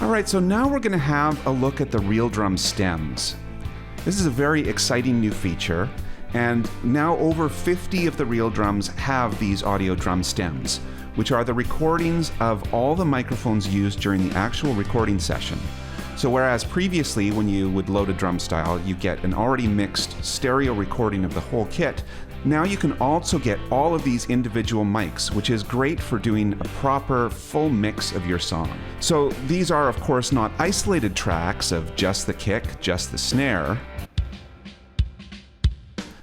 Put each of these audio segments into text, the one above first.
All right, so now we're going to have a look at the RealDrum stems. This is a very exciting new feature, and now over 50 of the RealDrums have these audio drum stems, which are the recordings of all the microphones used during the actual recording session. So whereas previously when you would load a drum style, you get an already mixed stereo recording of the whole kit, now you can also get all of these individual mics, which is great for doing a proper full mix of your song. So these are of course not isolated tracks of just the kick, just the snare,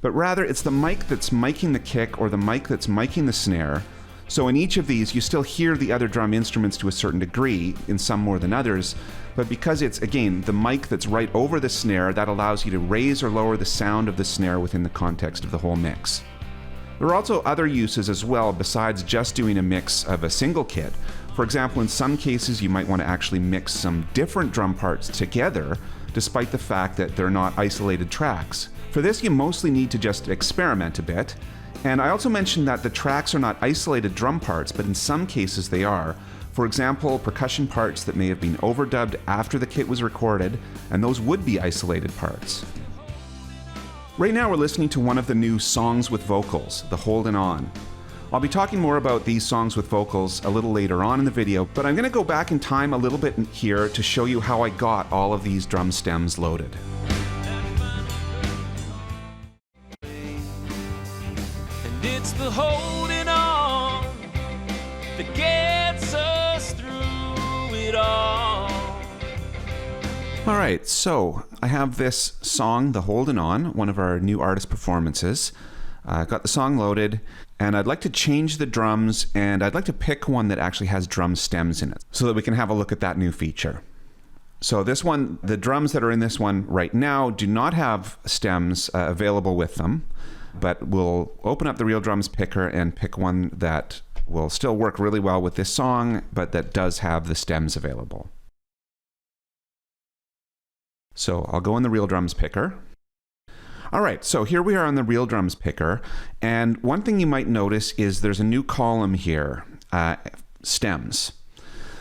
but rather it's the mic that's miking the kick or the mic that's miking the snare. So in each of these, you still hear the other drum instruments to a certain degree, in some more than others, but because it's, again, the mic that's right over the snare, that allows you to raise or lower the sound of the snare within the context of the whole mix. There are also other uses as well besides just doing a mix of a single kit. For example, in some cases, you might want to actually mix some different drum parts together, despite the fact that they're not isolated tracks. For this, you mostly need to just experiment a bit. And I also mentioned that the tracks are not isolated drum parts, but in some cases they are. For example, percussion parts that may have been overdubbed after the kit was recorded, and those would be isolated parts. Right now we're listening to one of the new songs with vocals, the Holdin' On. I'll be talking more about these songs with vocals a little later on in the video, but I'm going to go back in time a little bit here to show you how I got all of these drum stems loaded. It's the holding on that gets us through it all. All right, so I have this song, The Holdin' On, one of our new artist performances. Got the song loaded, and I'd like to change the drums, and I'd like to pick one that actually has drum stems in it so that we can have a look at that new feature. So this one, the drums that are in this one right now do not have stems available with them. But we'll open up the RealDrums picker and pick one that will still work really well with this song, but that does have the stems available. So I'll go in the RealDrums picker. All right, so here we are on the RealDrums picker, and one thing you might notice is there's a new column here, stems.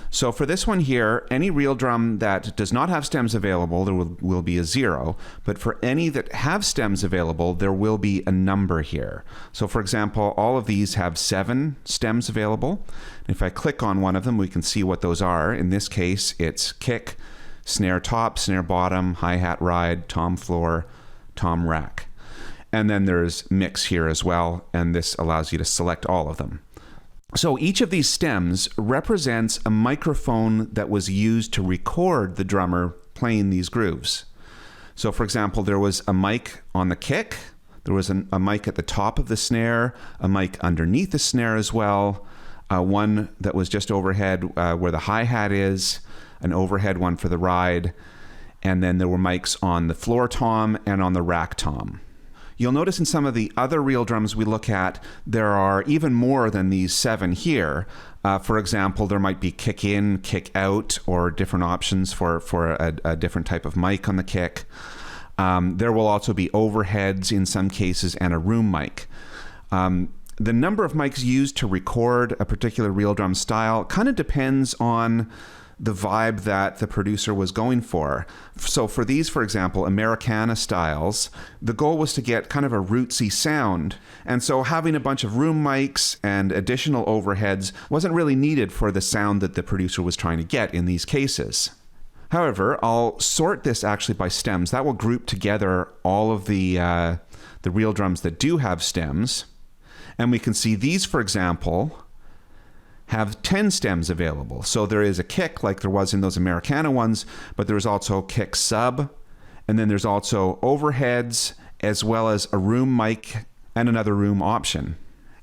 So for this one here, any RealDrum that does not have stems available, there will be a 0. But for any that have stems available, there will be a number here. So for example, all of these have 7 stems available. If I click on one of them, we can see what those are. In this case, it's kick, snare top, snare bottom, hi-hat ride, tom floor, tom rack. And then there's mix here as well, and this allows you to select all of them. So each of these stems represents a microphone that was used to record the drummer playing these grooves. So for example, there was a mic on the kick, there was a mic at the top of the snare, a mic underneath the snare as well, one that was just overhead where the hi-hat is, an overhead one for the ride, and then there were mics on the floor tom and on the rack tom. You'll notice in some of the other RealDrums we look at, there are even more than these 7 here. For example, there might be kick in, kick out, or different options for a different type of mic on the kick. There will also be overheads in some cases and a room mic. The number of mics used to record a particular RealDrum style kind of depends on the vibe that the producer was going for. So for these, for example, Americana styles, the goal was to get kind of a rootsy sound. And so having a bunch of room mics and additional overheads wasn't really needed for the sound that the producer was trying to get in these cases. However, I'll sort this actually by stems. That will group together all of the RealDrums that do have stems. And we can see these, for example, have 10 stems available. So there is a kick like there was in those Americana ones, but there's also kick sub, and then there's also overheads, as well as a room mic and another room option.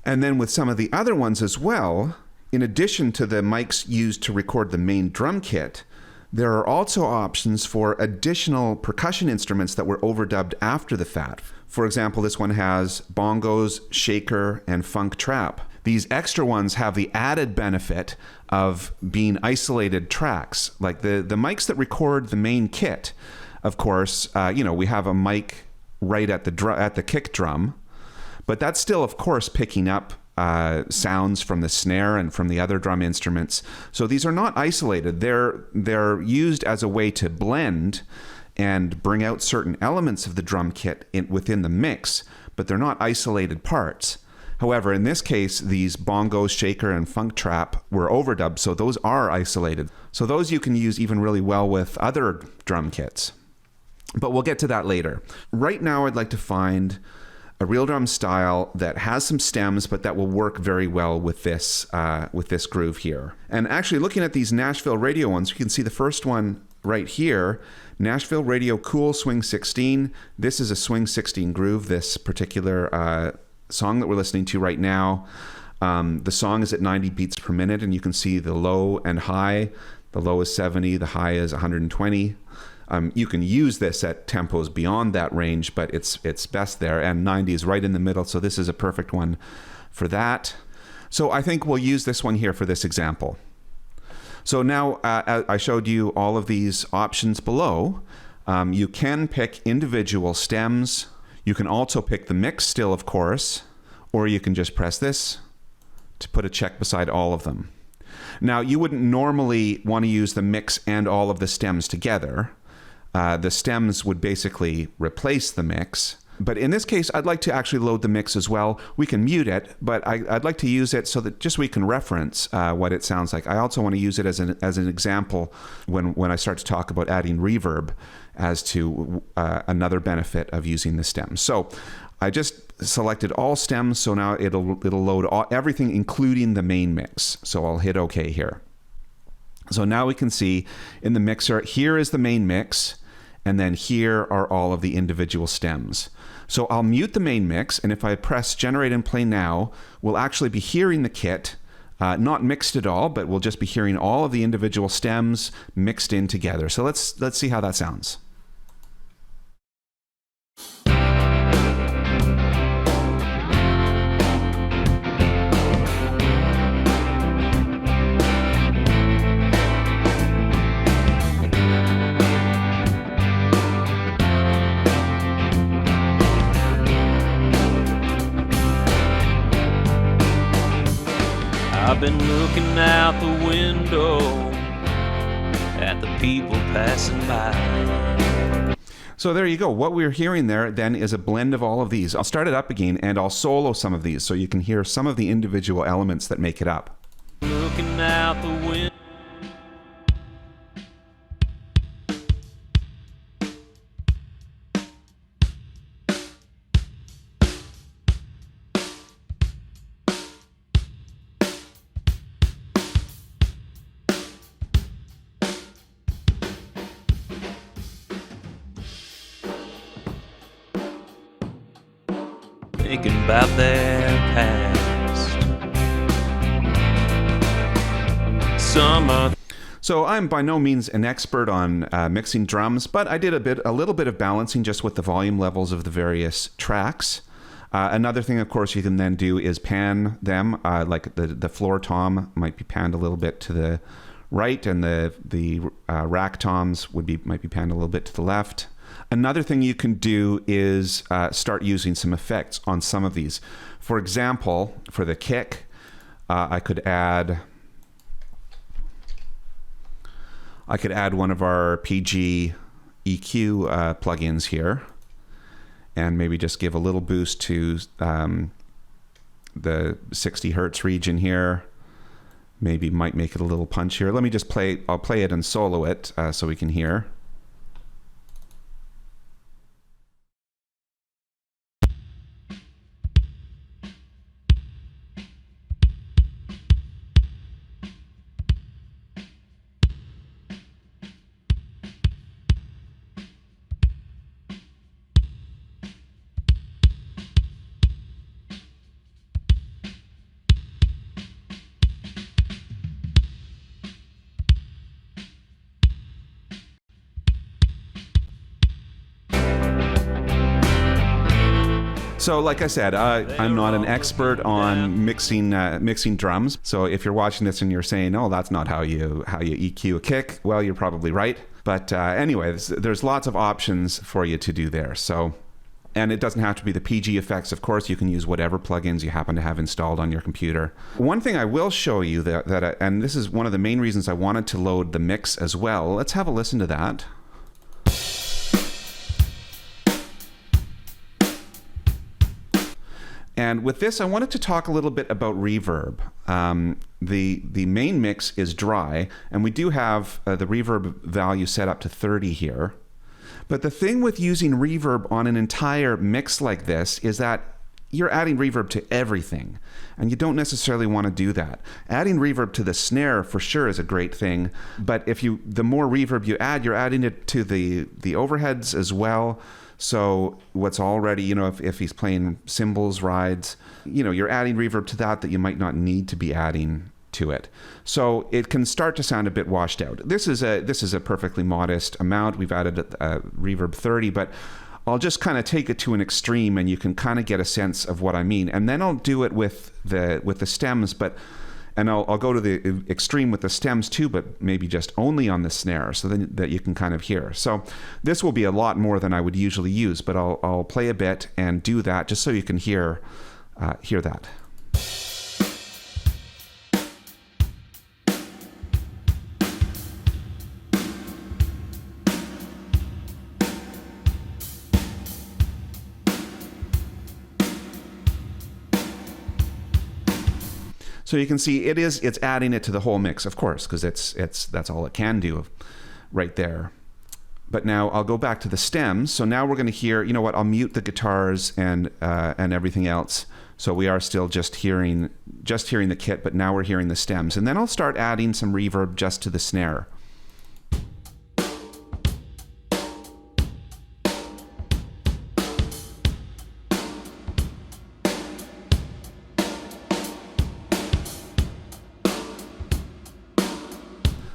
And then with some of the other ones as well, in addition to the mics used to record the main drum kit, there are also options for additional percussion instruments that were overdubbed after the fact. For example, this one has bongos, shaker, and funk trap. These extra ones have the added benefit of being isolated tracks. Like the mics that record the main kit, of course, we have a mic right at the kick drum, but that's still, of course, picking up sounds from the snare and from the other drum instruments. So these are not isolated. They're used as a way to blend and bring out certain elements of the drum kit within the mix, but they're not isolated parts. However, in this case, these bongos, shaker, and funk trap were overdubbed, so those are isolated. So those you can use even really well with other drum kits. But we'll get to that later. Right now, I'd like to find a real drum style that has some stems, but that will work very well with this groove here. And actually, looking at these Nashville Radio ones, you can see the first one right here, Nashville Radio Cool Swing 16. This is a Swing 16 groove, this particular song that we're listening to right now. The song is at 90 beats per minute, and you can see the low and high. The low is 70, the high is 120. You can use this at tempos beyond that range, but it's best there, and 90 is right in the middle, so this is a perfect one for that. So I think we'll use this one here for this example. So now I showed you all of these options below. You can pick individual stems. You can also pick the mix still, of course, or you can just press this to put a check beside all of them. Now, you wouldn't normally want to use the mix and all of the stems together. The stems would basically replace the mix. But in this case, I'd like to actually load the mix as well. We can mute it, but I'd like to use it so that just we can reference what it sounds like. I also want to use it as an example when I start to talk about adding reverb as to another benefit of using the stems. So I just selected all stems, so now it'll load everything, including the main mix. So I'll hit OK here. So now we can see in the mixer, here is the main mix, and then here are all of the individual stems. So I'll mute the main mix, and if I press generate and play now, we'll actually be hearing the kit, not mixed at all, but we'll just be hearing all of the individual stems mixed in together. So let's see how that sounds. I've been looking out the window at the people passing by. So there you go. What we're hearing there then is a blend of all of these. I'll start it up again and I'll solo some of these so you can hear some of the individual elements that make it up. Looking out the window. Thinking about their past. So I'm by no means an expert on mixing drums, but I did a little bit of balancing just with the volume levels of the various tracks. Another thing, of course, you can then do is pan them, like the floor tom might be panned a little bit to the right, and the rack toms might be panned a little bit to the left. Another thing you can do is start using some effects on some of these. For example, for the kick, I could add one of our PG EQ plugins here, and maybe just give a little boost to the 60 hertz region here. Maybe might make it a little punchier. Let me just I'll play it and solo it so we can hear. So like I said, I'm not an expert on mixing drums. So if you're watching this and you're saying, oh, that's not how you EQ a kick, well, you're probably right. But anyway, there's lots of options for you to do there. So And it doesn't have to be the PG effects. Of course, you can use whatever plugins you happen to have installed on your computer. One thing I will show you and this is one of the main reasons I wanted to load the mix as well. Let's have a listen to that. And with this, I wanted to talk a little bit about reverb. The main mix is dry, and we do have the reverb value set up to 30 here. But the thing with using reverb on an entire mix like this is that you're adding reverb to everything, and you don't necessarily want to do that. Adding reverb to the snare for sure is a great thing, but the more reverb you add, you're adding it to the overheads as well. So what's already, if he's playing cymbals, rides, you're adding reverb to that you might not need to be adding to it. So it can start to sound a bit washed out. This is a perfectly modest amount. We've added reverb 30, but I'll just kind of take it to an extreme and you can kind of get a sense of what I mean. And then I'll do it with the stems, and I'll go to the extreme with the stems too, but maybe just only on the snare, so then that you can kind of hear. So this will be a lot more than I would usually use, but I'll play a bit and do that just so you can hear that. So you can see it's adding it to the whole mix, of course, because that's all it can do right there. But now I'll go back to the stems. So now we're going to hear, I'll mute the guitars and everything else. So we are still just hearing the kit, but now we're hearing the stems. And then I'll start adding some reverb just to the snare.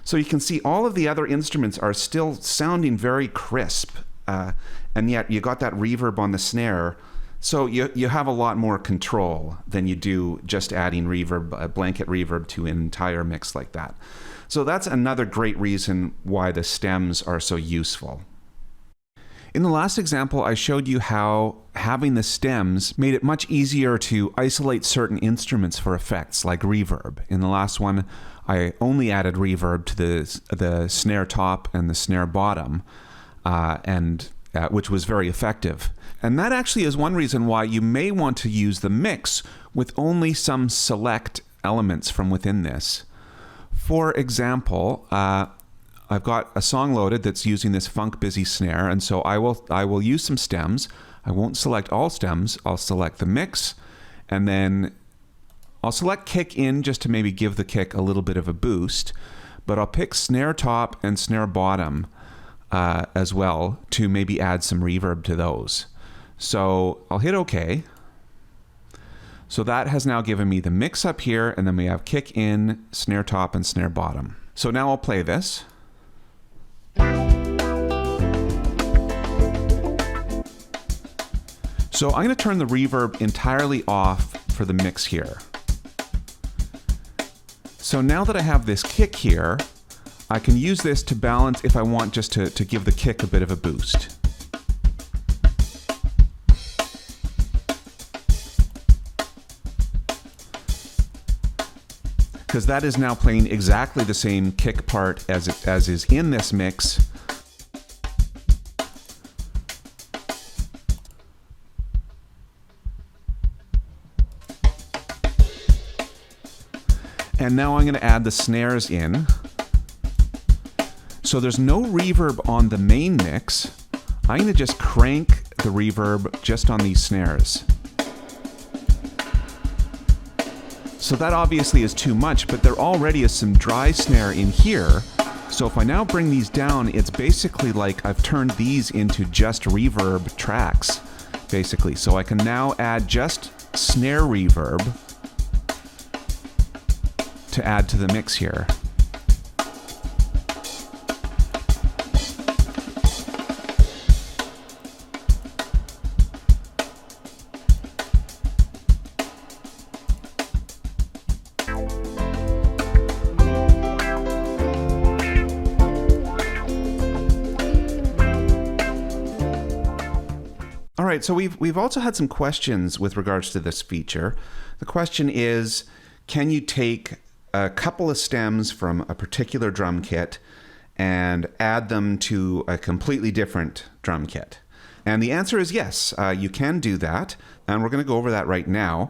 So you can see all of the other instruments are still sounding very crisp, and yet you got that reverb on the snare. So you have a lot more control than you do just adding reverb, a blanket reverb to an entire mix like that. So that's another great reason why the stems are so useful. In the last example, I showed you how having the stems made it much easier to isolate certain instruments for effects like reverb. In the last one, I only added reverb to the snare top and the snare bottom, which was very effective. And that actually is one reason why you may want to use the mix with only some select elements from within this. For example, I've got a song loaded that's using this funk busy snare, and so I will use some stems. I won't select all stems. I'll select the mix, and then I'll select kick in just to maybe give the kick a little bit of a boost, but I'll pick snare top and snare bottom as well to maybe add some reverb to those. So I'll hit OK. So that has now given me the mix up here, and then we have kick in, snare top, and snare bottom. So now I'll play this. So I'm going to turn the reverb entirely off for the mix here. So now that I have this kick here, I can use this to balance if I want just to give the kick a bit of a boost. Because that is now playing exactly the same kick part as is in this mix. And now I'm going to add the snares in. So there's no reverb on the main mix. I'm going to just crank the reverb just on these snares. So that obviously is too much, but there already is some dry snare in here. So if I now bring these down, it's basically like I've turned these into just reverb tracks, basically. So I can now add just snare reverb to add to the mix here. right, so we've also had some questions with regards to this feature. The question is, can you take a couple of stems from a particular drum kit and add them to a completely different drum kit? And the answer is yes, you can do that, and we're going to go over that right now.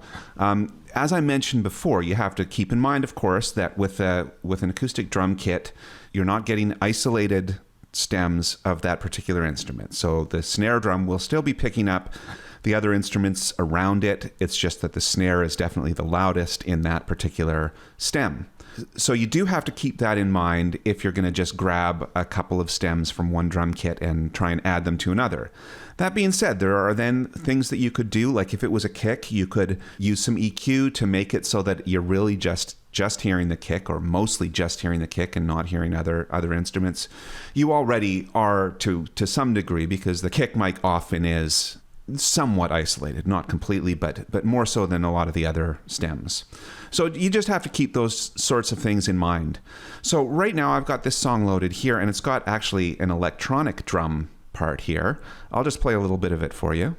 As I mentioned before, you have to keep in mind, of course, that with an acoustic drum kit, you're not getting isolated stems of that particular instrument. So the snare drum will still be picking up the other instruments around it. It's just that the snare is definitely the loudest in that particular stem. So you do have to keep that in mind if you're going to just grab a couple of stems from one drum kit and try and add them to another. That being said, there are then things that you could do, like if it was a kick, you could use some EQ to make it so that you're really just hearing the kick, or mostly just hearing the kick and not hearing other instruments. You already are to some degree, because the kick mic often is somewhat isolated, not completely, but more so than a lot of the other stems. So you just have to keep those sorts of things in mind. So right now I've got this song loaded here, and it's got actually an electronic drum part here. I'll just play a little bit of it for you.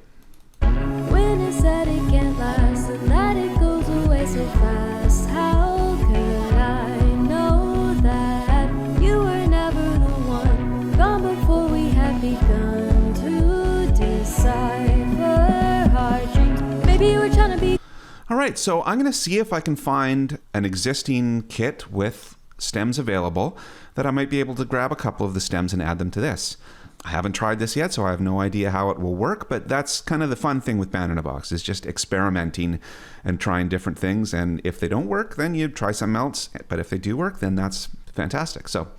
When it said it can't last and that it goes away so fast, how could I know that you were never the one, gone before we had begun to decipher our dreams? Maybe you were trying to be. All right, so I'm going to see if I can find an existing kit with stems available that I might be able to grab a couple of the stems and add them to this. I haven't tried this yet, so I have no idea how it will work, but that's kind of the fun thing with Band in a Box, is just experimenting and trying different things. And if they don't work, then you try something else. But if they do work, then that's fantastic. So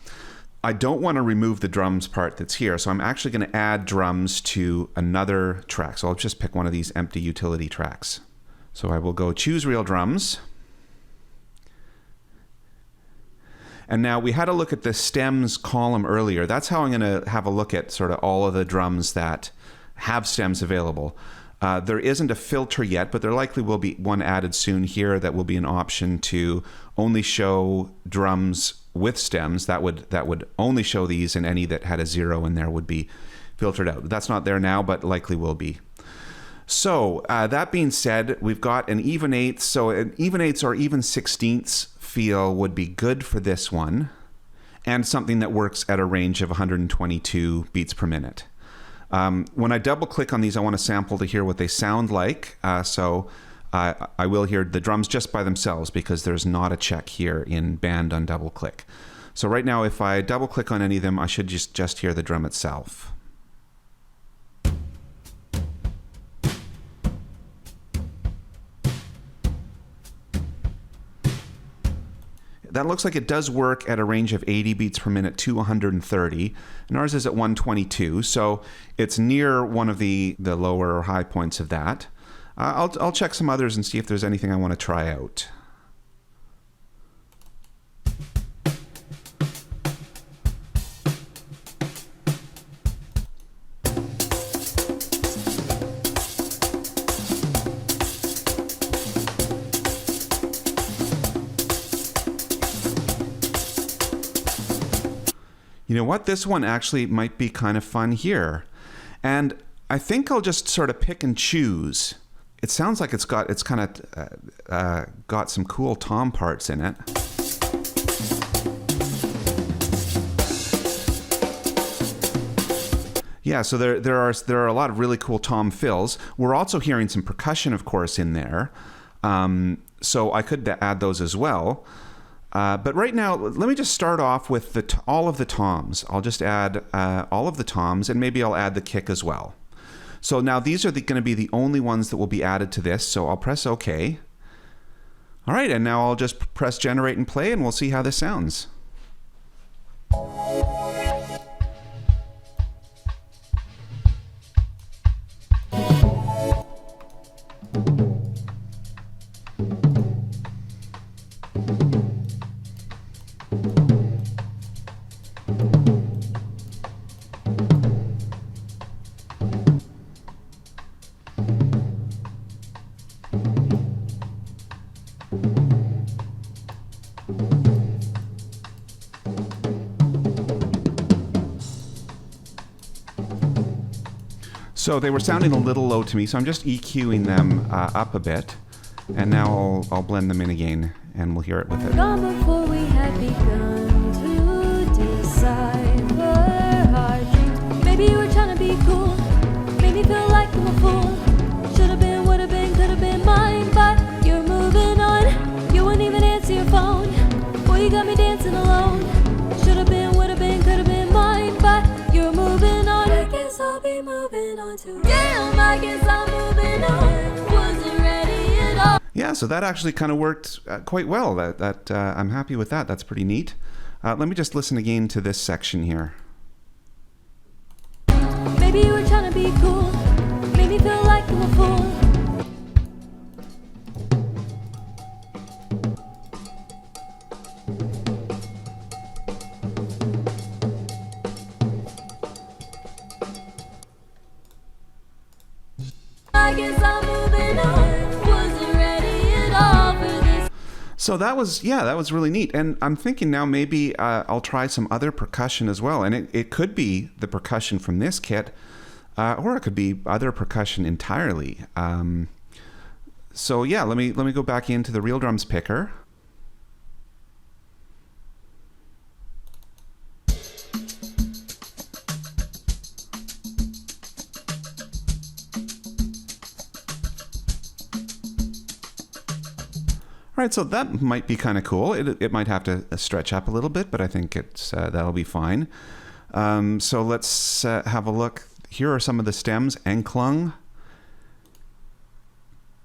I don't want to remove the drums part that's here, so I'm actually going to add drums to another track. So I'll just pick one of these empty utility tracks. So I will go choose Real Drums. And now we had a look at the stems column earlier. That's how I'm going to have a look at sort of all of the drums that have stems available. There isn't a filter yet, but there likely will be one added soon here that will be an option to only show drums with stems. That would only show these, and any that had a 0 in there would be filtered out. That's not there now, but likely will be. So that being said, we've got an even eighths. So an even eighths or even 16ths feel would be good for this one, and something that works at a range of 122 beats per minute. When I double click on these, I want to sample to hear what they sound like. So I will hear the drums just by themselves, because there's not a check here in band on double click. So right now, if I double click on any of them, I should just hear the drum itself. That looks like it does work at a range of 80 beats per minute to 130, and ours is at 122, so it's near one of the lower or high points of that. I'll check some others and see if there's anything I want to try out. You know what? This one actually might be kind of fun here. And I think I'll just sort of pick and choose. It sounds like it's kind of got some cool tom parts in it. Yeah, so there are a lot of really cool tom fills. We're also hearing some percussion, of course, in there. So I could add those as well. But right now, let me just start off with all of the toms. I'll just add all of the toms, and maybe I'll add the kick as well. So now these are going to be the only ones that will be added to this, so I'll press OK. All right, and now I'll just press generate and play, and we'll see how this sounds. So they were sounding a little low to me, so I'm just EQing them up a bit. And now I'll blend them in again, and we'll hear it with it. Gone before we had begun to decipher our dreams. Maybe you were trying to be cool, made me feel like I'm a fool. Should have been, would have been, could have been mine, but you're moving on. You wouldn't even answer your phone. Boy, you got me dancing alone. Should have been, would have been, could have been mine, but you're moving on. I guess I'll be moving on too. Damn, I guess I'm moving on. Wasn't ready at all. Yeah, so that actually kind of worked quite well. I'm happy with that. That's pretty neat. Let me just listen again to this section here. Maybe you were trying to be cool, made me feel like I'm a fool. I guess I'm moving on. Wasn't ready at all for this. So that was really neat. And I'm thinking now maybe I'll try some other percussion as well. And it could be the percussion from this kit, or it could be other percussion entirely. So yeah, let me go back into the Real Drums picker. All right, so that might be kind of cool. It might have to stretch up a little bit, but I think that'll be fine. So let's have a look. Here are some of the stems: Enklung,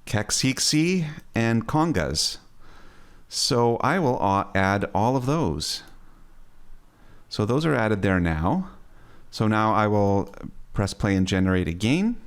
Keksiksi, and Congas. So I will add all of those. So those are added there now. So now I will press play and generate again.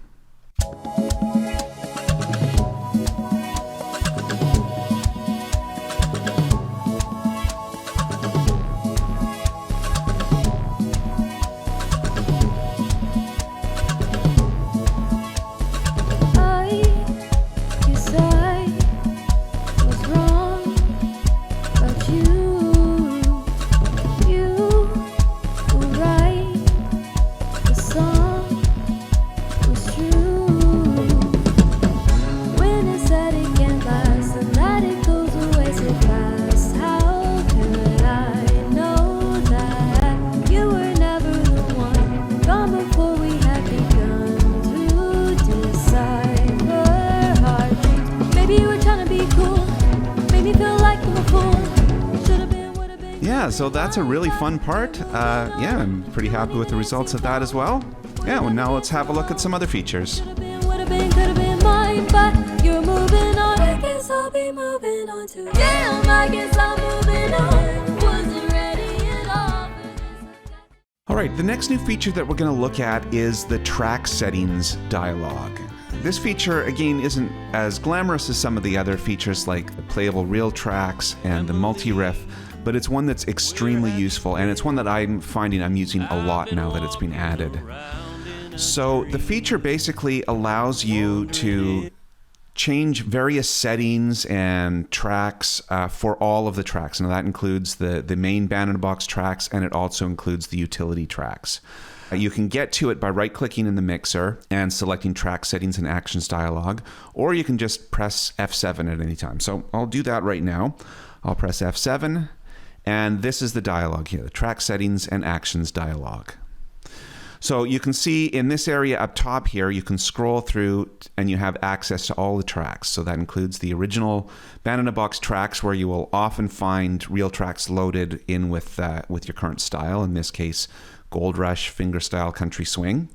Yeah, so that's a really fun part. Yeah, I'm pretty happy with the results of that as well. Yeah, well, now let's have a look at some other features. Would've been, could've been mine, but you're moving on. I guess I'll be moving on too. Damn, I guess I'm moving on. Wasn't ready at all for this. All right, the next new feature that we're going to look at is the track settings dialog. This feature, again, isn't as glamorous as some of the other features like the playable RealTracks and the multi-riff, but it's one that's extremely useful, and it's one that I'm finding I'm using a lot now that it's been added. So the feature basically allows you to change various settings and tracks for all of the tracks. Now that includes the main band-in-a-box tracks, and it also includes the utility tracks. You can get to it by right-clicking in the mixer and selecting track settings and actions dialog, or you can just press F7 at any time. So I'll do that right now. I'll press F7, and this is the dialog here, the track settings and actions dialog. So you can see in this area up top here, you can scroll through and you have access to all the tracks. So that includes the original band-in-a-box tracks, where you will often find RealTracks loaded in with your current style, in this case, Gold Rush, Fingerstyle, Country Swing.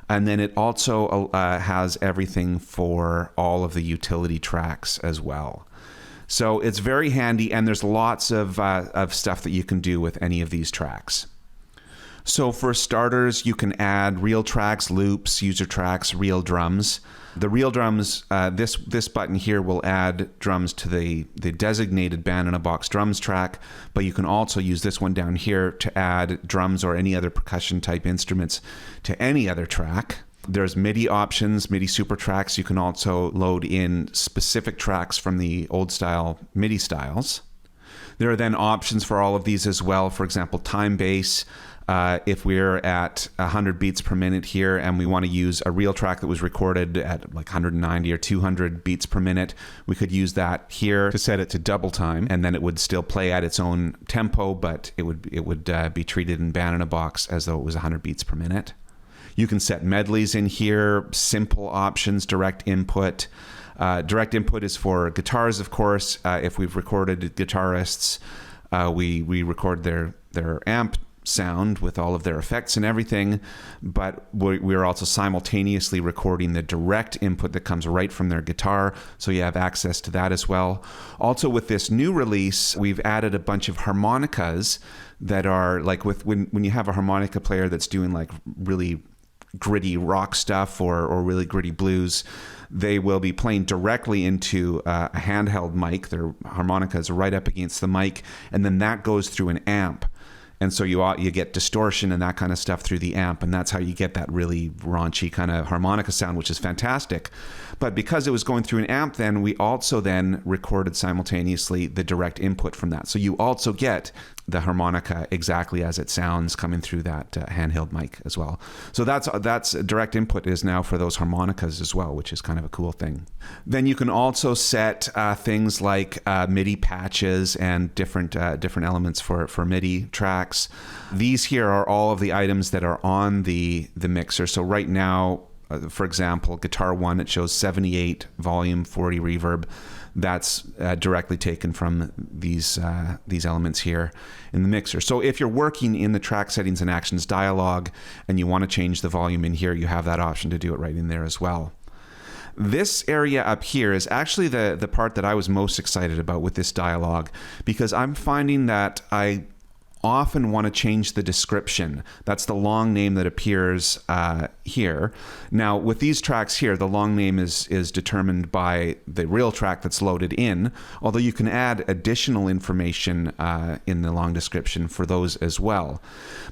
And then it also has everything for all of the utility tracks as well. So it's very handy, and there's lots of stuff that you can do with any of these tracks. So for starters, you can add RealTracks, loops, user tracks, real drums. The real drums, this button here will add drums to the designated band-in-a-box drums track, but you can also use this one down here to add drums or any other percussion type instruments to any other track. There's MIDI options, MIDI super tracks. You can also load in specific tracks from the old style MIDI styles. There are then options for all of these as well. For example, time bass, If we're at 100 beats per minute here and we want to use a real track that was recorded at like 190 or 200 beats per minute, we could use that here to set it to double time, and then it would still play at its own tempo, but it would be treated in Banana Box as though it was 100 beats per minute. You can set medleys in here, simple options, direct input. Direct input is for guitars, of course. If we've recorded guitarists, we record their amp sound with all of their effects and everything, but we're also simultaneously recording the direct input that comes right from their guitar, so you have access to that as well. Also, with this new release, we've added a bunch of harmonicas that are like when you have a harmonica player that's doing like really gritty rock stuff or really gritty blues, they will be playing directly into a handheld mic. Their harmonica is right up against the mic, and then that goes through an amp. And so you get distortion and that kind of stuff through the amp, and that's how you get that really raunchy kind of harmonica sound, which is fantastic. But because it was going through an amp, then we also then recorded simultaneously the direct input from that. So you also get the harmonica exactly as it sounds coming through that handheld mic as well. So that's direct input is now for those harmonicas as well, which is kind of a cool thing. Then you can also set things like MIDI patches and different elements for MIDI tracks. These here are all of the items that are on the mixer. So right now, for example, guitar 1, it shows 78 volume, 40 reverb. That's directly taken from these elements here in the mixer. So if you're working in the track settings and actions dialog and you want to change the volume in here, you have that option to do it right in there as well. This area up here is actually the part that I was most excited about with this dialog, because I'm finding that I often want to change the description. That's the long name that appears here. Now, with these tracks here, the long name is determined by the real track that's loaded in, although you can add additional information in the long description for those as well.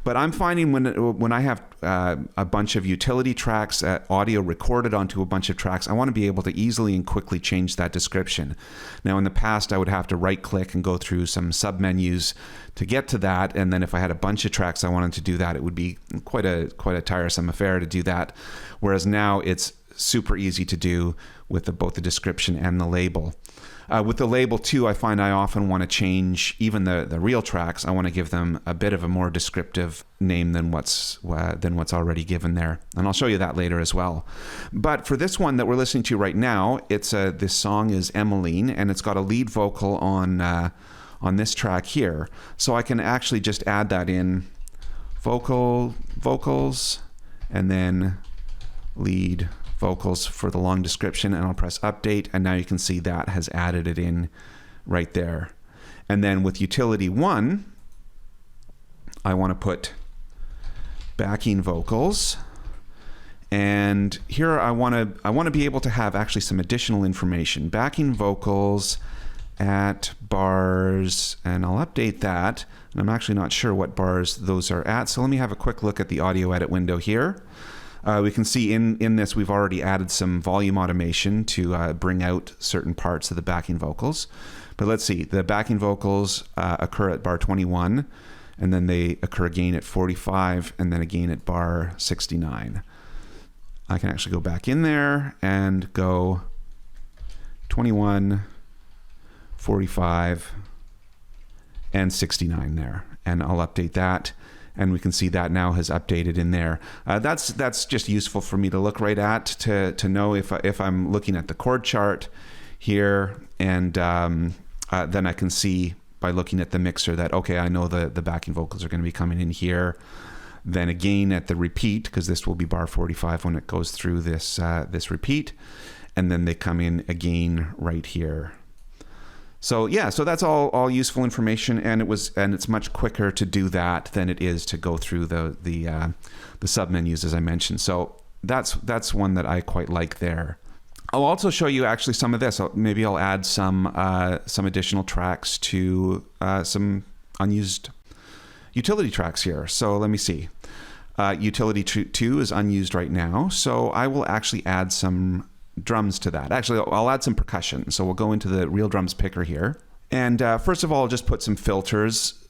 But I'm finding when I have a bunch of utility tracks, audio recorded onto a bunch of tracks, I want to be able to easily and quickly change that description. Now, in the past, I would have to right-click and go through some sub-menus to get to that, and then if I had a bunch of tracks I wanted to do that, it would be quite a tiresome affair to do that. Whereas now it's super easy to do with both the description and the label. With the label too, I find I often want to change even the real tracks. I want to give them a bit of a more descriptive name than what's already given there, and I'll show you that later as well. But for this one that we're listening to right now, this song is Emmeline, and it's got a lead vocal on this track here. So I can actually just add that in vocals, and then lead vocals for the long description, and I'll press update, and now you can see that has added it in right there. And then with utility 1, I want to put backing vocals, and here I want to be able to have actually some additional information. Backing vocals at bars, and I'll update that, and I'm actually not sure what bars those are at, so let me have a quick look at the audio edit window here. We can see in this we've already added some volume automation to bring out certain parts of the backing vocals. But let's see, the backing vocals occur at bar 21, and then they occur again at 45, and then again at bar 69. I can actually go back in there and go 21, 45, and 69 there, and I'll update that. And we can see that now has updated in there. That's just useful for me to look right at to know if I'm looking at the chord chart here, and then I can see by looking at the mixer that, okay, I know the backing vocals are going to be coming in here. Then again at the repeat, because this will be bar 45 when it goes through this repeat, and then they come in again right here. So yeah, so that's all useful information, and it's much quicker to do that than it is to go through the submenus, as I mentioned. So that's one that I quite like there. I'll also show you actually some of this. Maybe I'll add some additional tracks to some unused utility tracks here. So let me see. Utility 2 is unused right now, so I will actually add some drums to that. Actually, I'll add some percussion. So we'll go into the Real Drums picker here. And first of all, I'll just put some filters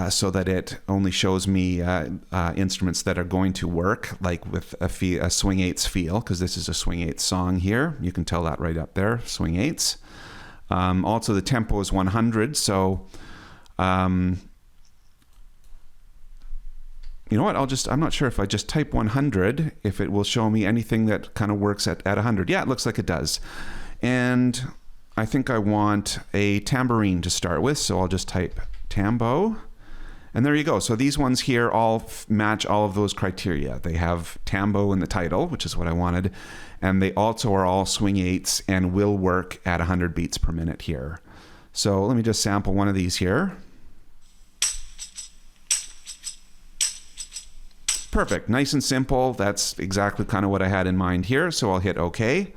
so that it only shows me instruments that are going to work, like with a swing eights feel, because this is a swing eights song here. You can tell that right up there, swing eights. Also, the tempo is 100, so you know what? I'm not sure if I just type 100, if it will show me anything that kind of works at 100. Yeah, it looks like it does. And I think I want a tambourine to start with, so I'll just type tambo. And there you go. So these ones here all match all of those criteria. They have tambo in the title, which is what I wanted. And they also are all swing eights and will work at 100 beats per minute here. So let me just sample one of these here. Perfect, nice and simple. That's exactly kind of what I had in mind here. So I'll hit OK.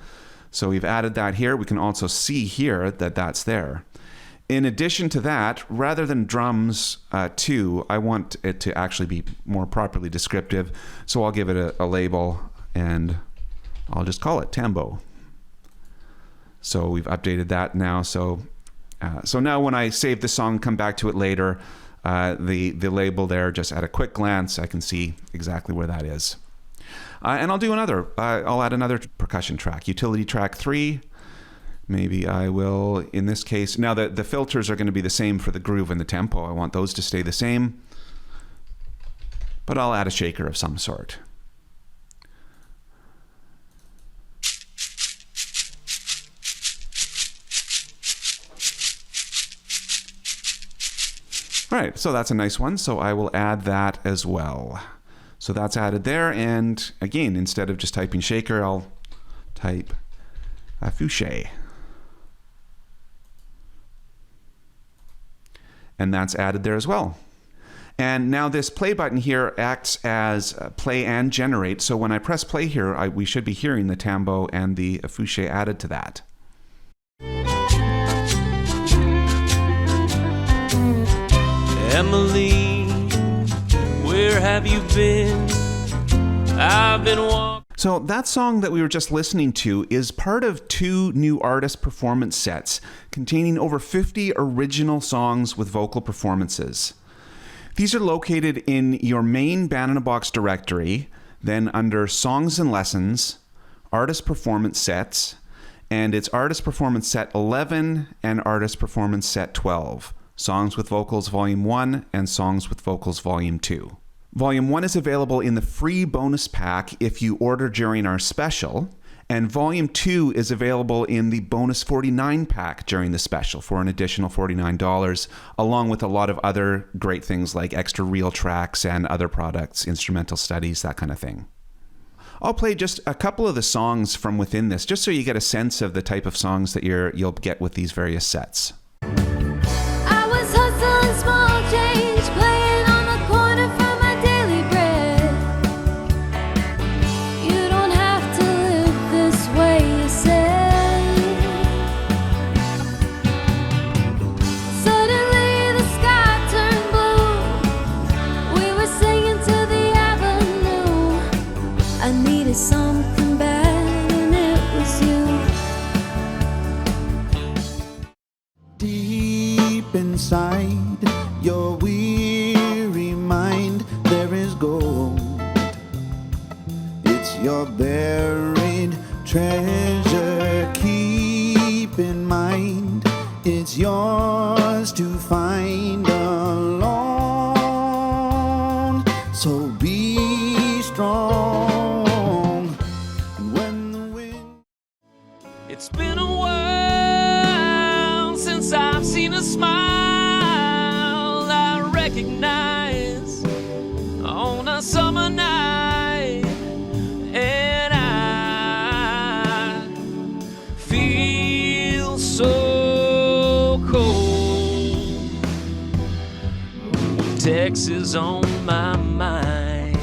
So we've added that here. We can also see here that that's there. In addition to that, rather than drums 2, I want it to actually be more properly descriptive. So I'll give it a label and I'll just call it tambo. So we've updated that now. So now when I save the song, come back to it later, the label there, just at a quick glance, I can see exactly where that is. And I'll do I'll add another percussion track, utility track 3. Maybe I will, in this case, now the filters are going to be the same for the groove and the tempo. I want those to stay the same, but I'll add a shaker of some sort. All right, so that's a nice one. So I will add that as well. So that's added there. And again, instead of just typing shaker, I'll type fouché. And that's added there as well. And now this play button here acts as play and generate. So when I press play here, we should be hearing the tambo and the fouché added to that. Emily, where have you been? I've been walking. So that song that we were just listening to is part of 2 new artist performance sets containing over 50 original songs with vocal performances. These are located in your main Band in a Box directory, then under Songs and Lessons, Artist Performance Sets, and it's Artist Performance Set 11 and Artist Performance Set 12. Songs with Vocals Volume 1 and Songs with Vocals Volume 2. Volume 1 is available in the free bonus pack if you order during our special, and Volume 2 is available in the bonus 49 pack during the special for an additional $49, along with a lot of other great things like extra RealTracks and other products, instrumental studies, that kind of thing. I'll play just a couple of the songs from within this, just so you get a sense of the type of songs that you'll get with these various sets. Small change, playing on the corner for my daily bread. You don't have to live this way, you said. Suddenly the sky turned blue. We were singing to the avenue. I needed something bad and it was you. Deep inside your weary mind, there is gold. It's your buried treasure. Keep in mind, it's yours to find alone. So be strong when the wind. It's been a while since I've seen a smile I recognize on a summer night, and I feel so cold. Texas on my mind.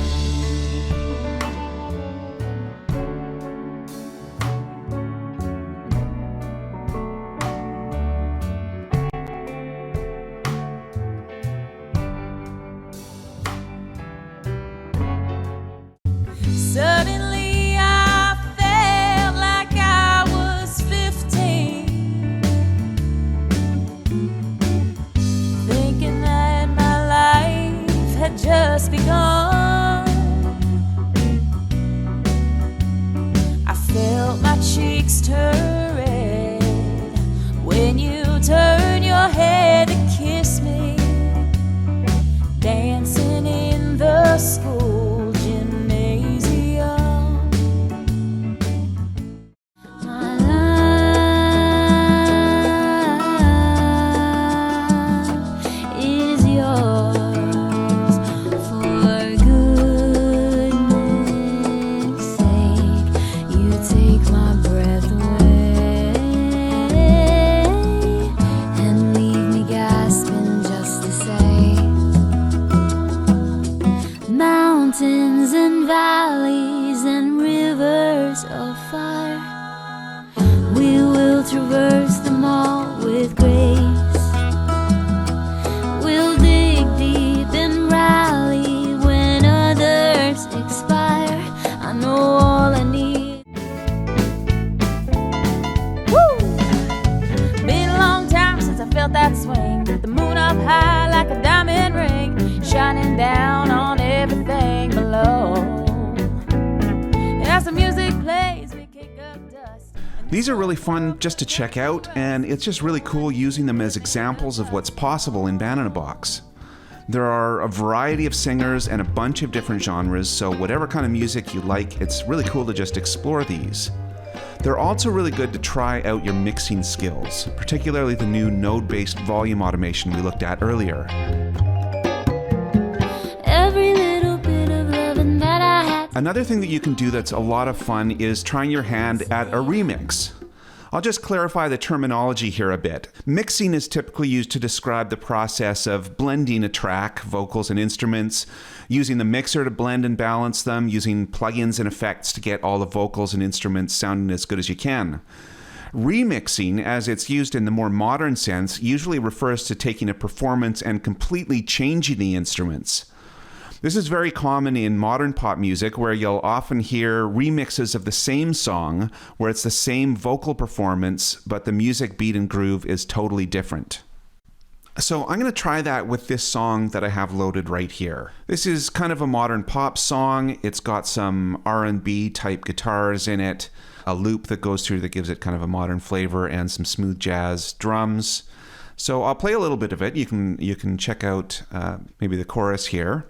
Suddenly I felt like I was 15, thinking that my cheeks turn red when you turn your head to kiss me, dancing in the school gymnasium. My love is yours for goodness sake. You take my breath away and leave me gasping just to say, mountains and valleys and rivers of fire, we will traverse them all with grace. We'll dig deep and rally when others expire. I know all I need. Woo! Been a long time since I felt that swing. The moon up high like a diamond ring, shining down on everything below. As the music plays, we kick up dust. These are really fun just to check out, and it's just really cool using them as examples of what's possible in Band in a Box. There are a variety of singers and a bunch of different genres, so whatever kind of music you like, it's really cool to just explore these. They're also really good to try out your mixing skills, particularly the new node-based volume automation we looked at earlier. Every little bit of loving that I had. Another thing that you can do that's a lot of fun is trying your hand at a remix. I'll just clarify the terminology here a bit. Mixing is typically used to describe the process of blending a track, vocals and instruments, using the mixer to blend and balance them, using plugins and effects to get all the vocals and instruments sounding as good as you can. Remixing, as it's used in the more modern sense, usually refers to taking a performance and completely changing the instruments. This is very common in modern pop music, where you'll often hear remixes of the same song, where it's the same vocal performance, but the music beat and groove is totally different. So I'm going to try that with this song that I have loaded right here. This is kind of a modern pop song. It's got some R&B type guitars in it, a loop that goes through that gives it kind of a modern flavor, and some smooth jazz drums. So I'll play a little bit of it. You can check out maybe the chorus here.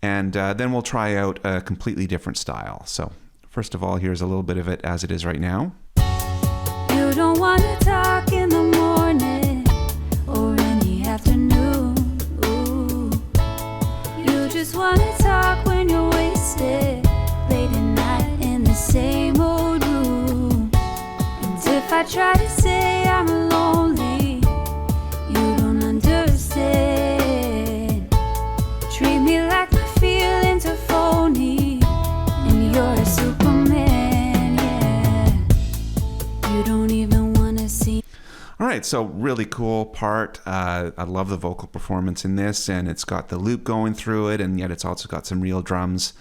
And then we'll try out a completely different style. So first of all, here's a little bit of it as it is right now. You don't want to talk in the morning or in the afternoon. Ooh. You just want to talk when you're wasted, late at night in the same old room. And if I try to say I'm lonely, you don't understand. Treat me like my feelings are phony, and you're a Superman, yeah. You don't even want to see. All right, so really cool part. I love the vocal performance in this, and it's got the loop going through it, and yet it's also got some real drums.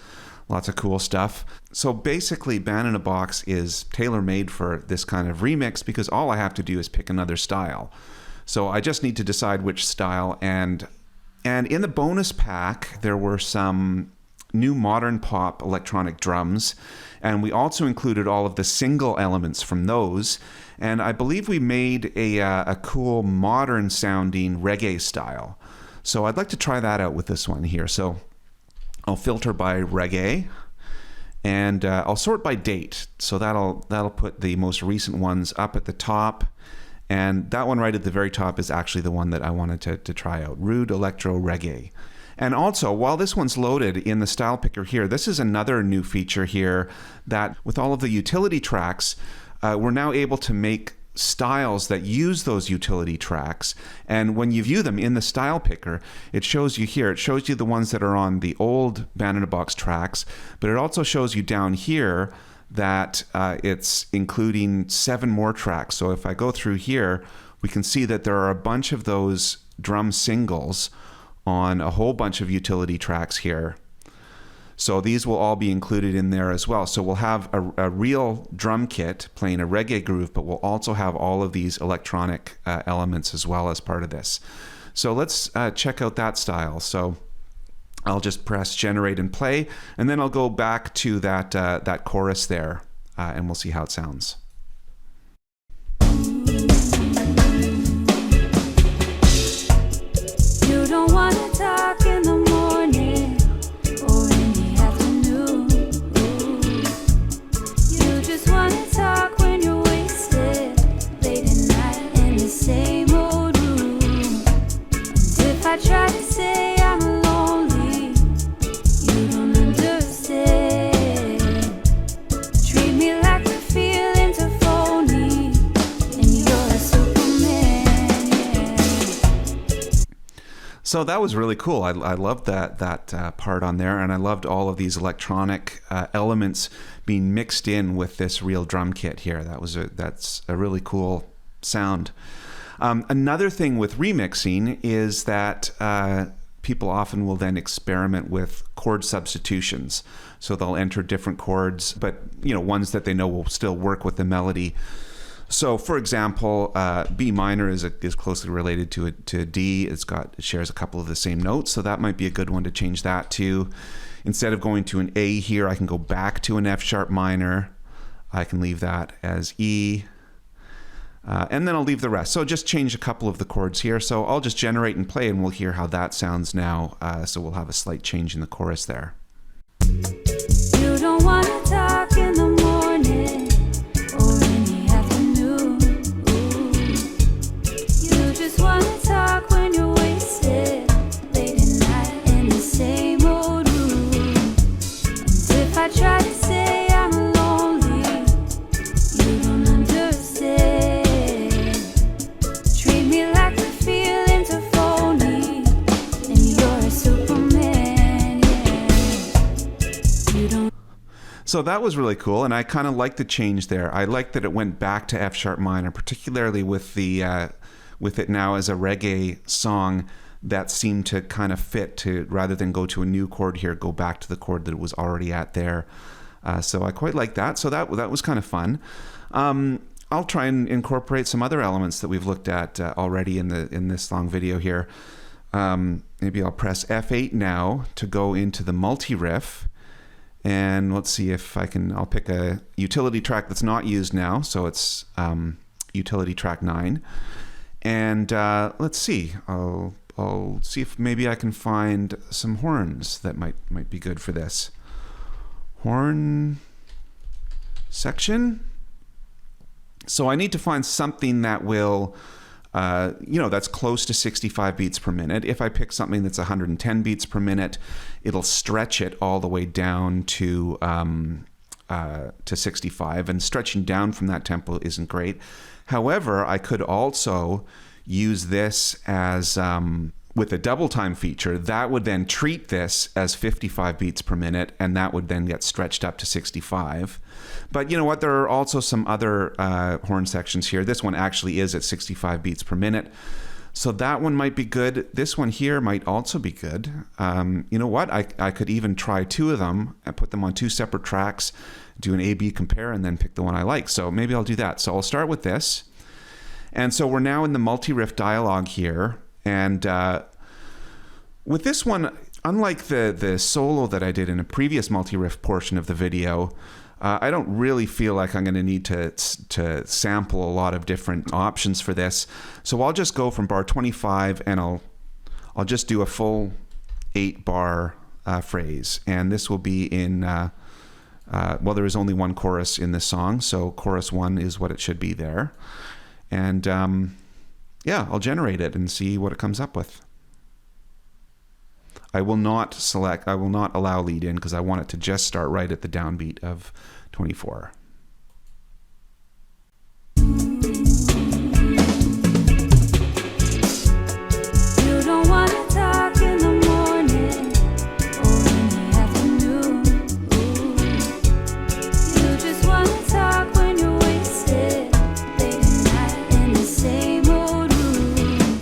Lots of cool stuff. So basically, Band in a Box is tailor-made for this kind of remix, because all I have to do is pick another style. So I just need to decide which style, and in the bonus pack, there were some new modern pop electronic drums, and we also included all of the single elements from those. And I believe we made a cool modern sounding reggae style. So I'd like to try that out with this one here. So I'll filter by reggae, and I'll sort by date. So that'll put the most recent ones up at the top. And that one right at the very top is actually the one that I wanted to try out, Rude Electro Reggae. And also, while this one's loaded in the style picker here, this is another new feature here that with all of the utility tracks, we're now able to make styles that use those utility tracks. And when you view them in the style picker, it shows you here, it shows you the ones that are on the old Band in a Box tracks, but it also shows you down here that it's including 7 more tracks. So if I go through here, we can see that there are a bunch of those drum singles on a whole bunch of utility tracks here. So these will all be included in there as well. So we'll have a real drum kit playing a reggae groove, but we'll also have all of these electronic elements as well as part of this. So let's check out that style. So I'll just press generate and play, and then I'll go back to that chorus there, and we'll see how it sounds. talk in the morning or in the afternoon. You just wanna talk when you're wasted, late at night in the same old room. And if I try to say I'm lonely, you don't understand. Treat me like the feelings are phony, and you're a Superman, yeah. So that was really cool. I loved that part on there, and I loved all of these electronic elements being mixed in with this real drum kit here. That's a really cool sound. Another thing with remixing is that people often will then experiment with chord substitutions. So they'll enter different chords, but ones that they know will still work with the melody. So, for example, B minor is closely related to D. It shares a couple of the same notes, so that might be a good one to change that to. Instead of going to an A here, I can go back to an F sharp minor. I can leave that as E, and then I'll leave the rest. So just change a couple of the chords here. So I'll just generate and play, and we'll hear how that sounds now. So we'll have a slight change in the chorus there. You don't wanna talk in the morning or in the afternoon. You just wanna talk when you're wasted, late at night in the same old room. And if I try to say I'm lonely, you don't understand. Treat me like the feelings are phony, and you're a Superman, yeah. You don't. So that was really cool, and I kind of like the change there. I like that it went back to F sharp minor, particularly with it now as a reggae song that seemed to kind of fit to, rather than go to a new chord here, go back to the chord that it was already at there. So I quite like that. So that was kind of fun. I'll try and incorporate some other elements that we've looked at already in this long video here. Maybe I'll press F8 now to go into the multi-riff. And let's see if I'll pick a utility track that's not used now. So it's utility track 9. And let's see, I'll see if maybe I can find some horns that might be good for this. Horn section. So I need to find something that will, that's close to 65 beats per minute. If I pick something that's 110 beats per minute, it'll stretch it all the way down to 65, and stretching down from that tempo isn't great. However, I could also use this as with a double time feature. That would then treat this as 55 beats per minute, and that would then get stretched up to 65. But you know what? There are also some other horn sections here. This one actually is at 65 beats per minute. So that one might be good. This one here might also be good. You know what? I could even try two of them and put them on two separate tracks, do an A-B compare, and then pick the one I like. So maybe I'll do that. So I'll start with this. And so we're now in the multi-riff dialogue here. And with this one, unlike the solo that I did in a previous multi-riff portion of the video, I don't really feel like I'm going to need to sample a lot of different options for this. So I'll just go from bar 25, and I'll just do a full 8-bar phrase. And this will be in, well, there is only one chorus in this song, so chorus 1 is what it should be there. And yeah, I'll generate it and see what it comes up with. I will not allow lead in because I want it to just start right at the downbeat of 24. You don't wanna talk in the morning or in the afternoon. You just wanna talk when you're wasted, late at night in the same old room.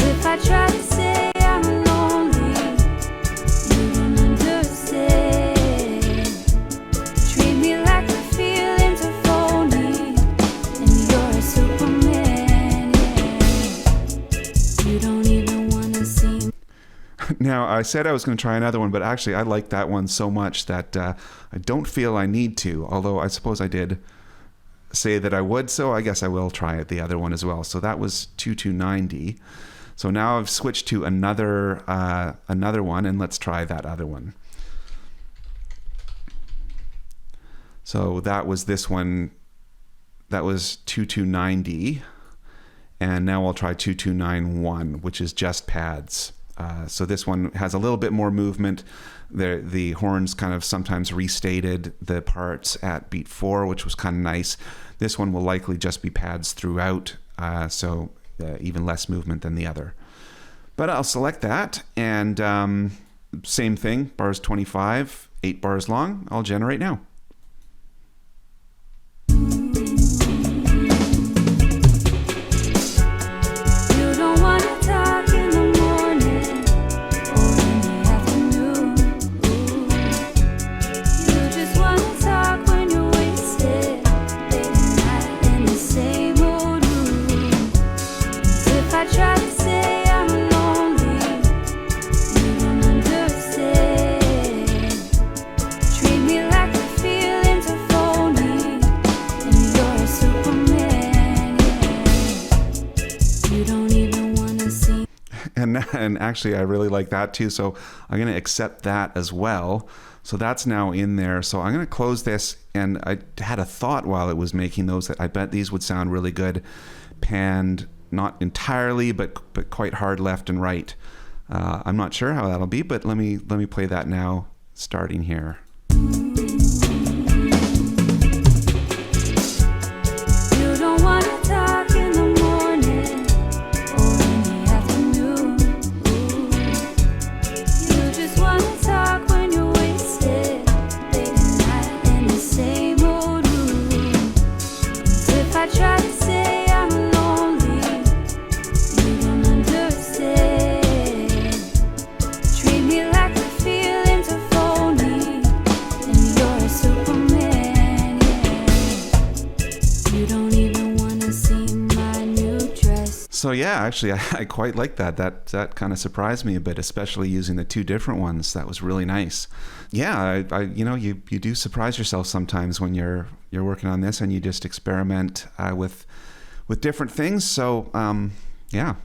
If I try to say I'm lonely, you don't understand. Treat me like the feelings are phony, and you're a Superman, yeah. You don't even wanna see. Now, I said I was going to try another one, but actually I like that one so much that I don't feel I need to, although I suppose I did say that I would, so I guess I will try the other one as well. So that was 2290. So now I've switched to another one, and let's try that other one. So that was this one. That was 2290, and now I'll try 2291, which is just pads. So this one has a little bit more movement. The horns kind of sometimes restated the parts at beat 4, which was kind of nice. This one will likely just be pads throughout, so even less movement than the other. But I'll select that, and same thing, bars 25, 8 bars long. I'll generate now. And actually, I really like that too. So I'm going to accept that as well. So that's now in there. So I'm going to close this. And I had a thought while it was making those that I bet these would sound really good panned, not entirely, but quite hard left and right. I'm not sure how that'll be, but let me play that now, starting here. So yeah, actually, I quite like that. That kind of surprised me a bit, especially using the 2 different ones. That was really nice. Yeah, you do surprise yourself sometimes when you're working on this, and you just experiment with different things. So yeah,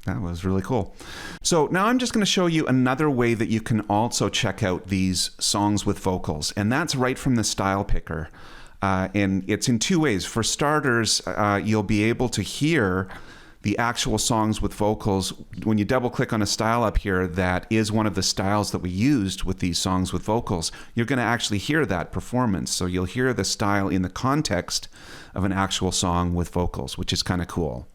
that was really cool. So now I'm just going to show you another way that you can also check out these songs with vocals, and that's right from the style picker. And it's in 2 ways. For starters, you'll be able to hear the actual songs with vocals. When you double click on a style up here that is one of the styles that we used with these songs with vocals, you're going to actually hear that performance. So you'll hear the style in the context of an actual song with vocals, which is kind of cool.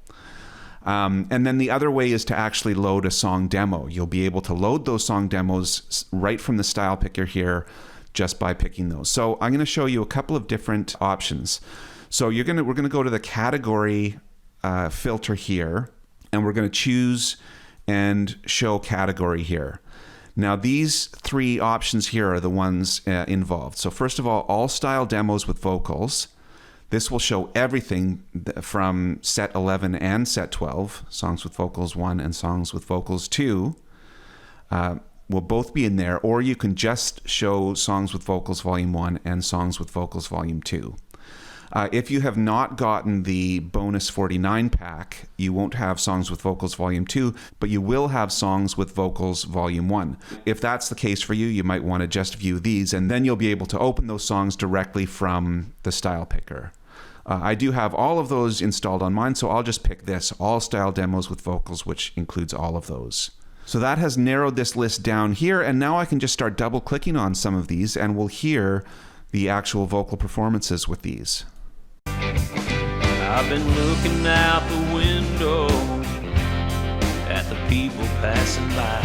And then the other way is to actually load a song demo. You'll be able to load those song demos right from the style picker here just by picking those. So I'm going to show you a couple of different options. So we're going to go to the category filter here, and we're going to choose and show category here. Now these 3 options here are the ones involved. So first of all style demos with vocals. This will show everything from set 11 and set 12, songs with vocals 1 and songs with vocals 2 will both be in there, or you can just show songs with vocals volume 1 and songs with vocals volume 2. If you have not gotten the bonus 49 pack, you won't have songs with vocals volume 2, but you will have songs with vocals volume 1. If that's the case for you, you might want to just view these, and then you'll be able to open those songs directly from the style picker. I do have all of those installed on mine, so I'll just pick this, all style demos with vocals, which includes all of those. So that has narrowed this list down here, and now I can just start double clicking on some of these, and we'll hear the actual vocal performances with these. I've been looking out the window at the people passing by.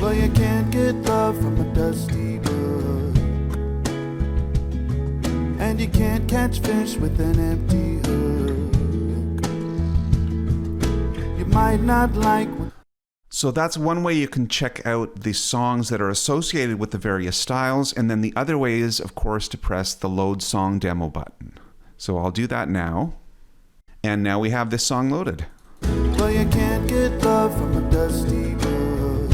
Well, you can't get love from a dusty book, and you can't catch fish with an empty hook. You might not like what. So that's one way you can check out the songs that are associated with the various styles, and then the other way is, of course, to press the Load Song Demo button. So I'll do that now, and now we have this song loaded. Well, you can't get love from a dusty book,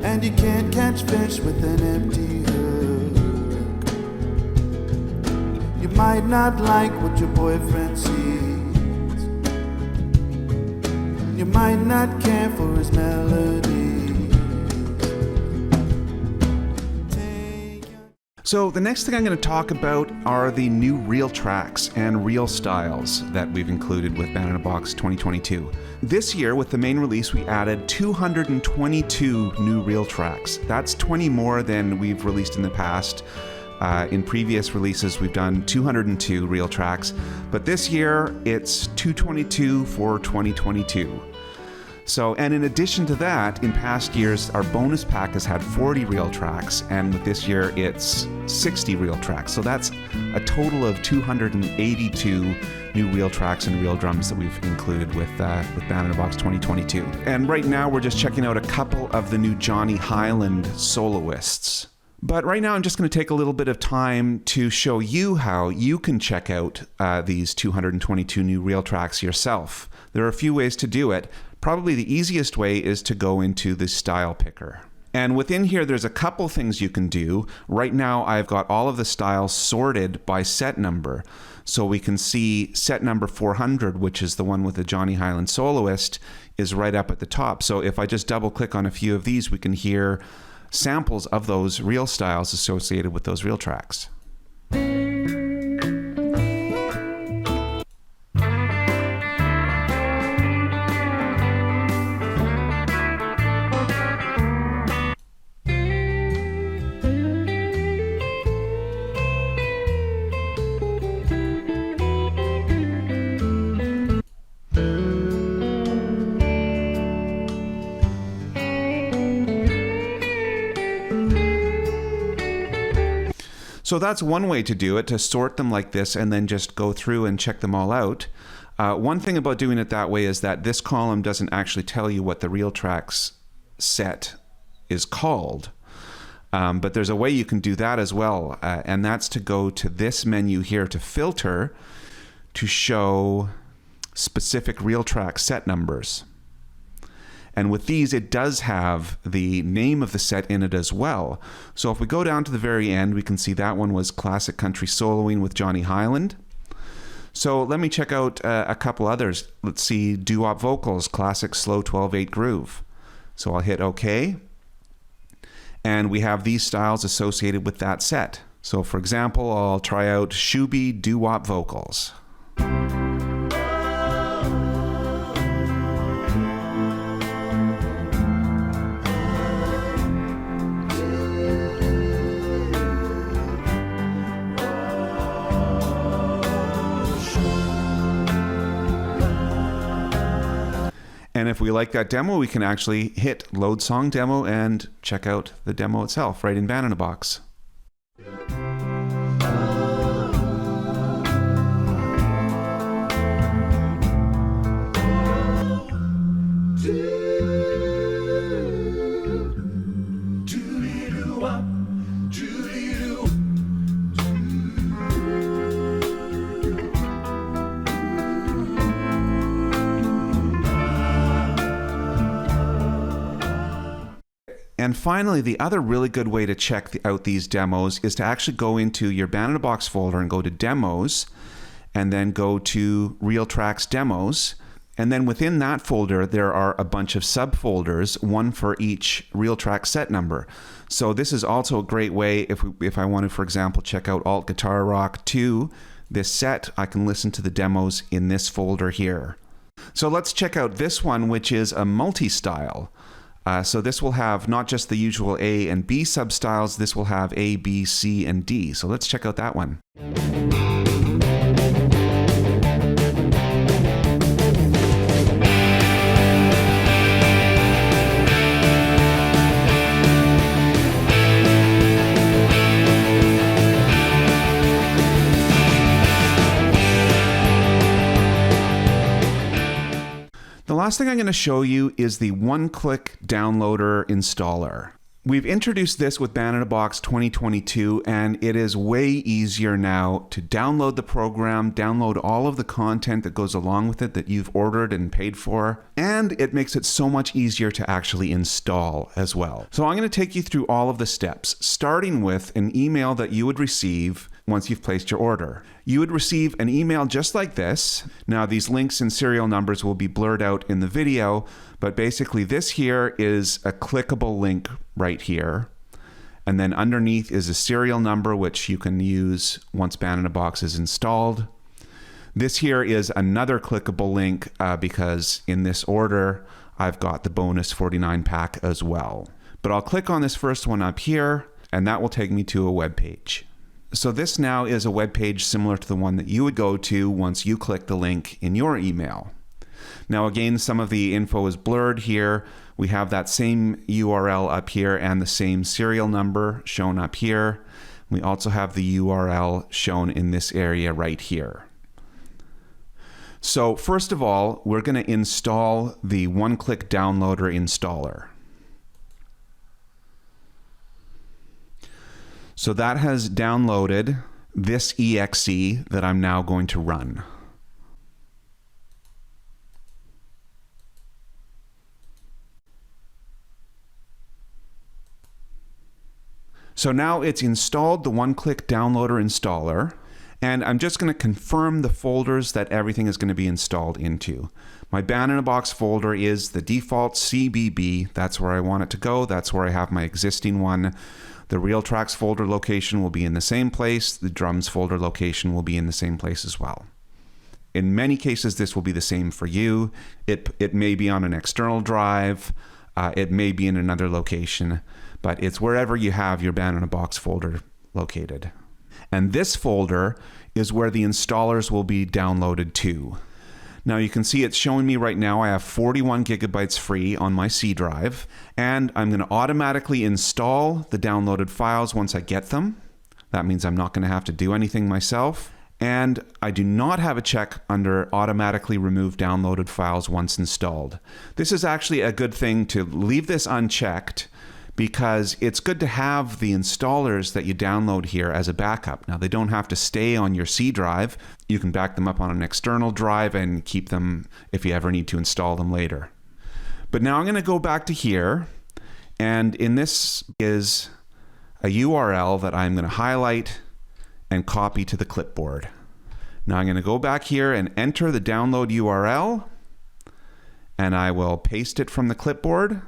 and you can't catch fish with an empty hook. You might not like what your boyfriend sees. You might not care for his melodies. So the next thing I'm going to talk about are the new RealTracks and Real Styles that we've included with Banana Box 2022. This year, with the main release, we added 222 new RealTracks. That's 20 more than we've released in the past. In previous releases, we've done 202 RealTracks, but this year it's 222 for 2022. So, and in addition to that, in past years, our bonus pack has had 40 RealTracks, and with this year, it's 60 RealTracks. So that's a total of 282 new RealTracks and Real Drums that we've included with Banana Box 2022. And right now, we're just checking out a couple of the new Johnny Highland soloists. But right now, I'm just going to take a little bit of time to show you how you can check out these 222 new RealTracks yourself. There are a few ways to do it. Probably the easiest way is to go into the style picker. And within here, there's a couple things you can do. Right now, I've got all of the styles sorted by set number. So we can see set number 400, which is the one with the Johnny Highland soloist, is right up at the top. So if I just double click on a few of these, we can hear samples of those real styles associated with those RealTracks. So that's one way to do it, to sort them like this and then just go through and check them all out. One thing about doing it that way is that this column doesn't actually tell you what the RealTracks set is called. But there's a way you can do that as well, and that's to go to this menu here to filter to show specific RealTrack set numbers. And with these, it does have the name of the set in it as well. So if we go down to the very end, we can see that one was Classic Country Soloing with Johnny Highland. So let me check out a couple others. Let's see, doo-wop vocals, Classic Slow 12/8 Groove. So I'll hit OK. And we have these styles associated with that set. So for example, I'll try out Shooby doo-wop vocals. And if we like that demo, we can actually hit Load Song Demo and check out the demo itself right in Banana Box. And finally, the other really good way to check out these demos is to actually go into your Banana Box folder and go to Demos, and then go to RealTracks Demos. And then within that folder, there are a bunch of subfolders, one for each RealTrack set number. So this is also a great way if I want to, for example, check out Alt Guitar Rock 2, this set, I can listen to the demos in this folder here. So let's check out this one, which is a multi-style. So this will have not just the usual A and B substyles, this will have A, B, C, and D. So let's check out that one. The last thing I'm going to show you is the one-click downloader installer. We've introduced this with Banana Box 2022, and it is way easier now to download the program, download all of the content that goes along with it that you've ordered and paid for, and it makes it so much easier to actually install as well. So I'm going to take you through all of the steps, starting with an email that you would receive once you've placed your order. You would receive an email just like this. Now, these links and serial numbers will be blurred out in the video, but basically this here is a clickable link right here. And then underneath is a serial number, which you can use once Banana Box is installed. This here is another clickable link because in this order, I've got the bonus 49 pack as well. But I'll click on this first one up here, and that will take me to a web page. So this now is a web page similar to the one that you would go to once you click the link in your email. Now again, some of the info is blurred here. We have that same URL up here and the same serial number shown up here. We also have the URL shown in this area right here. So first of all, we're going to install the one-click downloader installer. So that has downloaded this exe that I'm now going to run. So now it's installed the one-click downloader installer, and I'm just going to confirm the folders that everything is going to be installed into. My Banana Box folder is the default CBB. That's where I want it to go. That's where I have my existing one. The RealTracks folder location will be in the same place. The drums folder location will be in the same place as well. In many cases, this will be the same for you. It may be on an external drive. It may be in another location, but it's wherever you have your Banana Box folder located. And this folder is where the installers will be downloaded to. Now you can see it's showing me right now I have 41 gigabytes free on my C drive, and I'm going to automatically install the downloaded files once I get them. That means I'm not going to have to do anything myself. And I do not have a check under automatically remove downloaded files once installed. This is actually a good thing to leave this unchecked, because it's good to have the installers that you download here as a backup. Now, they don't have to stay on your C drive. You can back them up on an external drive and keep them if you ever need to install them later. But now I'm going to go back to here, and in this is a URL that I'm going to highlight and copy to the clipboard. Now I'm going to go back here and enter the download URL, and I will paste it from the clipboard.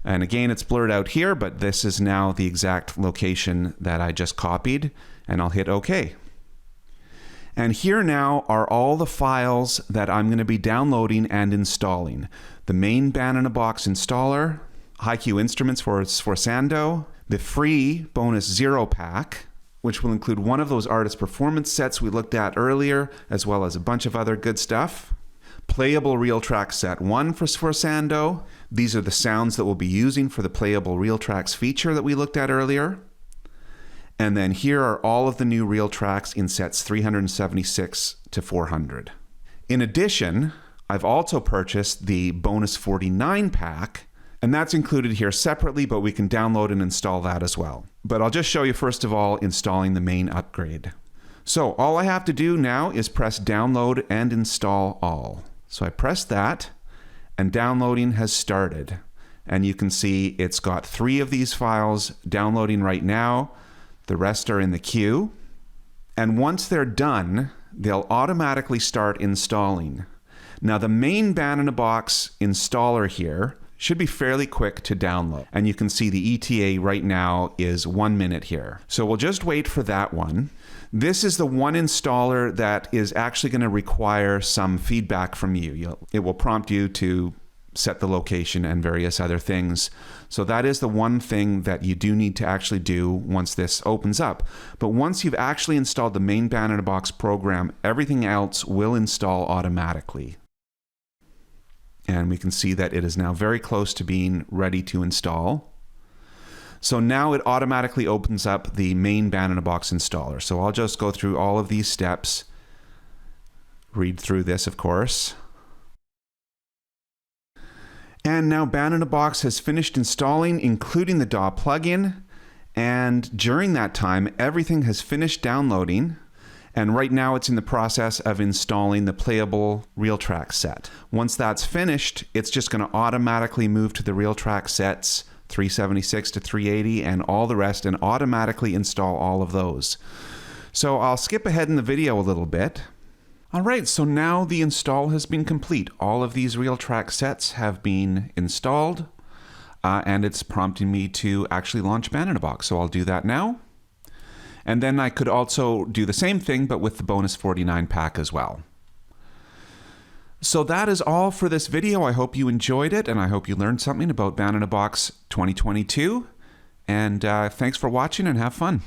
And again, it's blurred out here, but this is now the exact location that I just copied, and I'll hit OK. And here now are all the files that I'm going to be downloading and installing. The main Banana Box installer, HiQ Instruments for Sando, the free bonus 0 pack, which will include one of those artist performance sets we looked at earlier, as well as a bunch of other good stuff. Playable RealTracks set 1 for Sando. These are the sounds that we'll be using for the playable RealTracks feature that we looked at earlier. And then here are all of the new RealTracks in sets 376 to 400. In addition, I've also purchased the bonus 49 pack, and that's included here separately, but we can download and install that as well. But I'll just show you first of all installing the main upgrade. So all I have to do now is press download and install all. So I press that, and downloading has started. And you can see it's got 3 of these files downloading right now. The rest are in the queue. And once they're done, they'll automatically start installing. Now the main Banana Box installer here should be fairly quick to download. And you can see the ETA right now is 1 minute here. So we'll just wait for that one. This is the one installer that is actually going to require some feedback from you. It will prompt you to set the location and various other things. So that is the one thing that you do need to actually do once this opens up. But once you've actually installed the main Banana Box program, everything else will install automatically. And we can see that it is now very close to being ready to install. So now it automatically opens up the main Banana Box installer. So I'll just go through all of these steps, read through this, of course. And now Banana Box has finished installing, including the DAW plugin. And during that time, everything has finished downloading. And right now it's in the process of installing the playable RealTracks set. Once that's finished, it's just going to automatically move to the RealTracks sets 376 to 380, and all the rest, and automatically install all of those. So I'll skip ahead in the video a little bit. All right, so now the install has been complete. All of these RealTracks sets have been installed, and it's prompting me to actually launch Band in a Box. So I'll do that now. And then I could also do the same thing, but with the bonus 49 pack as well. So that is all for this video. I hope you enjoyed it, and I hope you learned something about Band in a Box 2022. And thanks for watching, and have fun.